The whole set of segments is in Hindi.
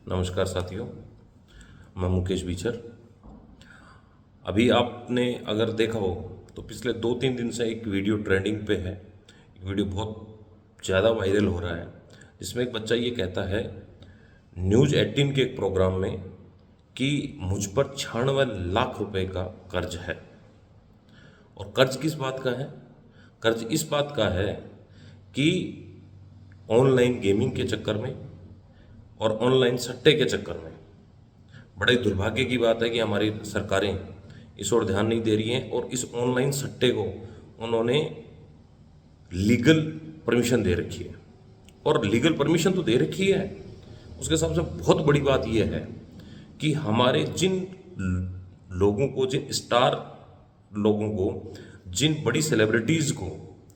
नमस्कार साथियों, मैं मुकेश बीचर। अभी आपने अगर देखा हो तो पिछले 2-3 दिन से एक वीडियो ट्रेंडिंग पे है। वीडियो बहुत ज़्यादा वायरल हो रहा है, जिसमें एक बच्चा ये कहता है न्यूज़ 18 के एक प्रोग्राम में कि मुझ पर 96 लाख रुपए का कर्ज है। और कर्ज किस बात का है? कर्ज इस बात का है कि ऑनलाइन गेमिंग के चक्कर में और ऑनलाइन सट्टे के चक्कर में। बड़े दुर्भाग्य की बात है कि हमारी सरकारें इस ओर ध्यान नहीं दे रही हैं और इस ऑनलाइन सट्टे को उन्होंने लीगल परमिशन दे रखी है। और लीगल परमिशन तो दे रखी है, उसके हिसाब से बहुत बड़ी बात यह है कि हमारे जिन लोगों को, जिन स्टार लोगों को, जिन बड़ी सेलिब्रिटीज़ को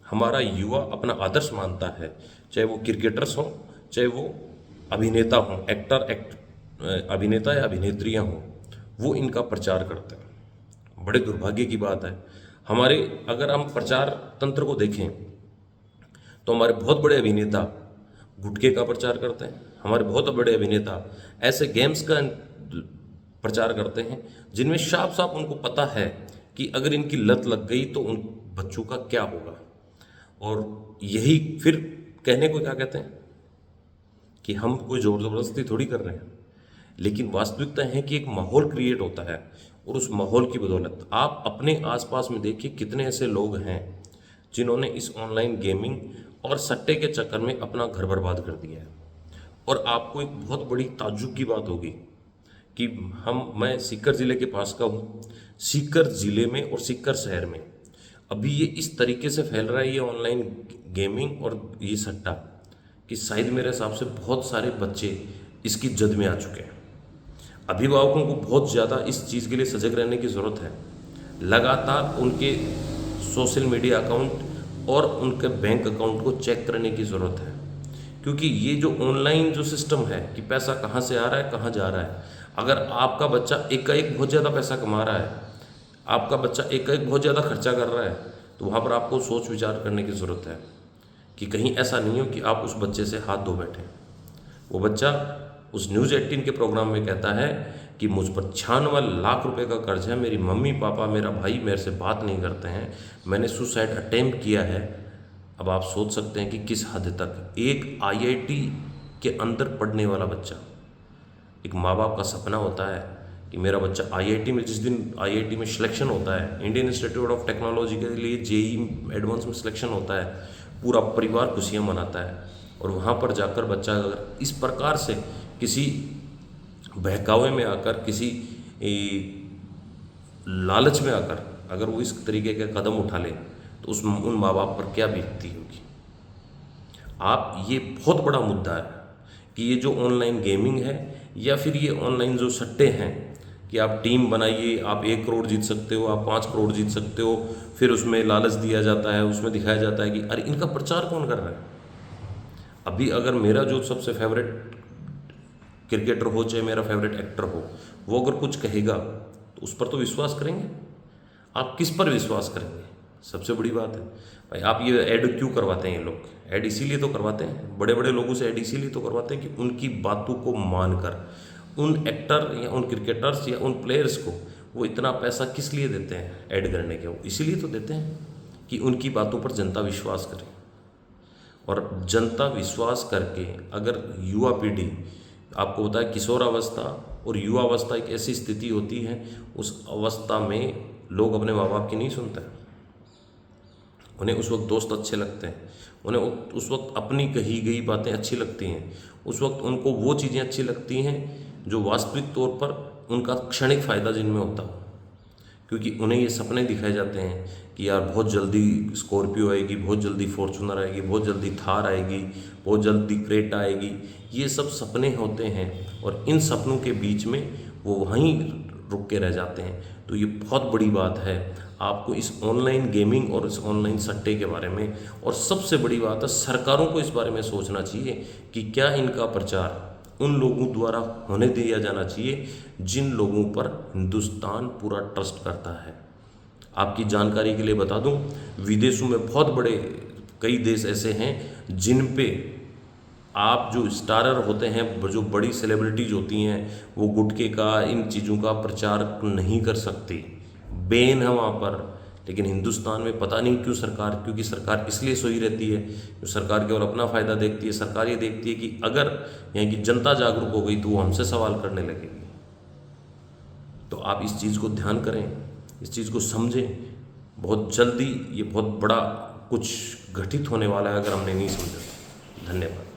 हमारा युवा अपना आदर्श मानता है, चाहे वो क्रिकेटर्स हों, चाहे वो अभिनेता हों, अभिनेता या अभिनेत्रियां हों, वो इनका प्रचार करते हैं। बड़े दुर्भाग्य की बात है। हमारे अगर हम प्रचार तंत्र को देखें तो हमारे बहुत बड़े अभिनेता गुटखे का प्रचार करते हैं। हमारे बहुत बड़े अभिनेता ऐसे गेम्स का प्रचार करते हैं जिनमें साफ साफ उनको पता है कि अगर इनकी लत लग गई तो उन बच्चों का क्या होगा। और यही फिर कहने को क्या कहते हैं कि हम कोई जोर ज़बरदस्ती थोड़ी कर रहे हैं, लेकिन वास्तविकता है कि एक माहौल क्रिएट होता है और उस माहौल की बदौलत आप अपने आसपास में देखिए कितने ऐसे लोग हैं जिन्होंने इस ऑनलाइन गेमिंग और सट्टे के चक्कर में अपना घर बर्बाद कर दिया है। और आपको एक बहुत बड़ी ताज्जुब की बात होगी कि मैं सीकर ज़िले के पास का हूँ। सीकर ज़िले में और सीकर शहर में अभी ये इस तरीके से फैल रहा है ये ऑनलाइन गेमिंग और ये सट्टा कि शायद मेरे हिसाब से बहुत सारे बच्चे इसकी जद में आ चुके हैं। अभिभावकों को बहुत ज़्यादा इस चीज़ के लिए सजग रहने की ज़रूरत है। लगातार उनके सोशल मीडिया अकाउंट और उनके बैंक अकाउंट को चेक करने की ज़रूरत है, क्योंकि ये जो ऑनलाइन जो सिस्टम है कि पैसा कहाँ से आ रहा है, कहाँ जा रहा है। अगर आपका बच्चा एकाएक बहुत ज़्यादा पैसा कमा रहा है, आपका बच्चा एकाएक बहुत ज़्यादा खर्चा कर रहा है, तो वहाँ पर आपको सोच विचार करने की ज़रूरत है कि कहीं ऐसा नहीं हो कि आप उस बच्चे से हाथ धो बैठें। वो बच्चा उस न्यूज़ 18 के प्रोग्राम में कहता है कि मुझ पर 96 लाख रुपए का कर्ज है, मेरी मम्मी पापा मेरा भाई मेरे से बात नहीं करते हैं, मैंने सुसाइड अटेम्प्ट किया है। अब आप सोच सकते हैं कि किस हद तक एक आईआईटी के अंदर पढ़ने वाला बच्चा, एक माँ बाप का सपना होता है कि मेरा बच्चा आईआईटी में, जिस दिन आईआईटी में सिलेक्शन होता है, इंडियन इंस्टीट्यूट ऑफ टेक्नोलॉजी के लिए जेई एडवांस में सिलेक्शन होता है, पूरा परिवार खुशियाँ मनाता है। और वहाँ पर जाकर बच्चा अगर इस प्रकार से किसी बहकावे में आकर, किसी लालच में आकर अगर वो इस तरीके के कदम उठा ले तो उन माँ बाप पर क्या बीतती होगी। ये बहुत बड़ा मुद्दा है कि ये जो ऑनलाइन गेमिंग है या फिर ये ऑनलाइन जो सट्टे हैं कि आप टीम बनाइए, आप 1 करोड़ जीत सकते हो, आप 5 करोड़ जीत सकते हो, फिर उसमें लालच दिया जाता है, उसमें दिखाया जाता है कि अरे इनका प्रचार कौन कर रहा है। अभी अगर मेरा जो सबसे फेवरेट क्रिकेटर हो, चाहे मेरा फेवरेट एक्टर हो, वो अगर कुछ कहेगा तो उस पर तो विश्वास करेंगे। आप किस पर विश्वास करेंगे? सबसे बड़ी बात है भाई, आप ये ऐड क्यों करवाते हैं? ये लोग ऐड इसीलिए तो करवाते हैं, बड़े बड़े लोगों से ऐड इसीलिए तो करवाते हैं कि उनकी बातों को मानकर उन एक्टर या उन क्रिकेटर्स या उन प्लेयर्स को वो इतना पैसा किस लिए देते हैं ऐड करने के? वो इसीलिए तो देते हैं कि उनकी बातों पर जनता विश्वास करे। और जनता विश्वास करके अगर युवा पीढ़ी, आपको पता है किशोरावस्था और युवावस्था एक ऐसी स्थिति होती है, उस अवस्था में लोग अपने माँ बाप की नहीं सुनते। उन्हें उस वक्त दोस्त अच्छे लगते हैं, उन्हें उस वक्त अपनी कही गई बातें अच्छी लगती हैं, उस वक्त उनको वो चीज़ें अच्छी लगती हैं जो वास्तविक तौर पर उनका क्षणिक फ़ायदा जिनमें होता हो। क्योंकि उन्हें ये सपने दिखाए जाते हैं कि यार बहुत जल्दी स्कॉर्पियो आएगी, बहुत जल्दी फॉर्चूनर आएगी, बहुत जल्दी थार आएगी, बहुत जल्दी क्रेटा आएगी। ये सब सपने होते हैं और इन सपनों के बीच में वो वहीं रुक के रह जाते हैं। तो ये बहुत बड़ी बात है आपको इस ऑनलाइन गेमिंग और इस ऑनलाइन सट्टे के बारे में। और सबसे बड़ी बात है सरकारों को इस बारे में सोचना चाहिए कि क्या इनका प्रचार उन लोगों द्वारा होने दिया जाना चाहिए जिन लोगों पर हिंदुस्तान पूरा ट्रस्ट करता है। आपकी जानकारी के लिए बता दूं, विदेशों में बहुत बड़े कई देश ऐसे हैं जिन पे आप जो स्टारर होते हैं, जो बड़ी सेलिब्रिटीज होती हैं, वो गुटखे का, इन चीज़ों का प्रचार नहीं कर सकती, बैन है वहाँ पर। लेकिन हिंदुस्तान में पता नहीं क्यों सरकार, क्योंकि सरकार इसलिए सोई रहती है, तो सरकार केवल अपना फ़ायदा देखती है। सरकार ये देखती है कि अगर यहाँ की जनता जागरूक हो गई तो वो हमसे सवाल करने लगेगी। तो आप इस चीज़ को ध्यान करें, इस चीज़ को समझें। बहुत जल्दी ये बहुत बड़ा कुछ घटित होने वाला है अगर हमने नहीं समझा। धन्यवाद।